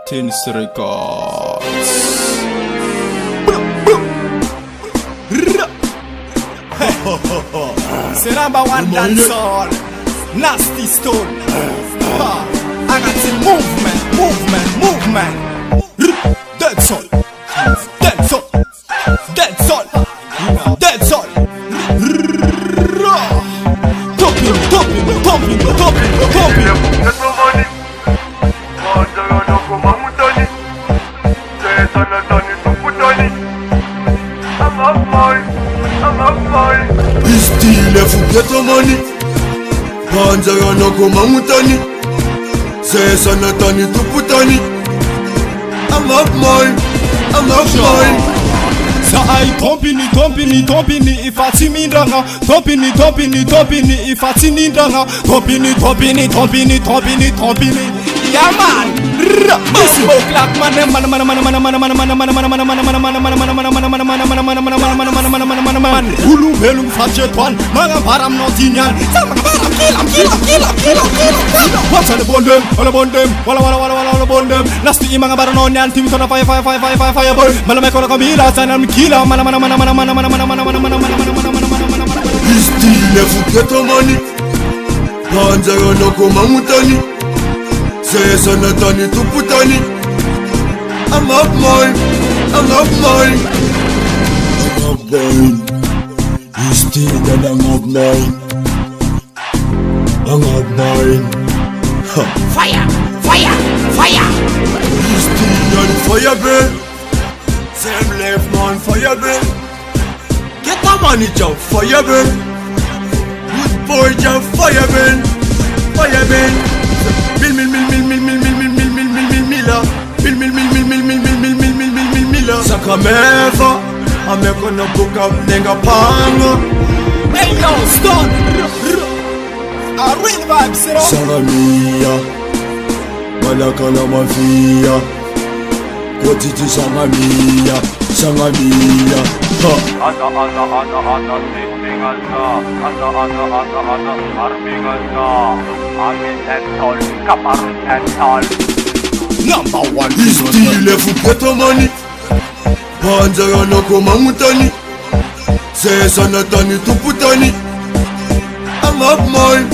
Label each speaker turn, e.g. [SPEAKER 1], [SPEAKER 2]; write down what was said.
[SPEAKER 1] Tennis Records. C'est number one dancehall, Nasty Stone. I got the movement. Dancehall, dancehall.
[SPEAKER 2] Istile fugeto money, banza yana koma mutani, sesa natani tuputani. I'm up mine.
[SPEAKER 1] Sa ai tompini ifati mindanga, tompini ifati nindanga, tompini. Yeah man, black man, Ulu belum fajetwan, mga baram notinyan, sama baram kill. What's on the bondem, wala bondem, nasty mga baram nonyan, team on fire, boy, malameko na kabila, sanam kila,
[SPEAKER 2] Istile fugeto money, banza yana koma mutani, sesa natani tuputani. I'm up mine. Istile that I'm up mine.
[SPEAKER 3] Fire!
[SPEAKER 2] Istile on fire bell. Same left man fire bell. Get a manager fire bell. Good boy jump fire bell. Mila Sakameva amekona buka mnenga pango.
[SPEAKER 1] Hey yo, Stone. Real vibes, you know.
[SPEAKER 2] Sangamia Malakana mafia Kotiti sangamia
[SPEAKER 4] Ada sitting ada farming Amin tentol, kaparun tentol.
[SPEAKER 1] Number one.
[SPEAKER 2] Istile fugeto money, banza yana koma mutani, sesa natani tuputani. I'm up mine.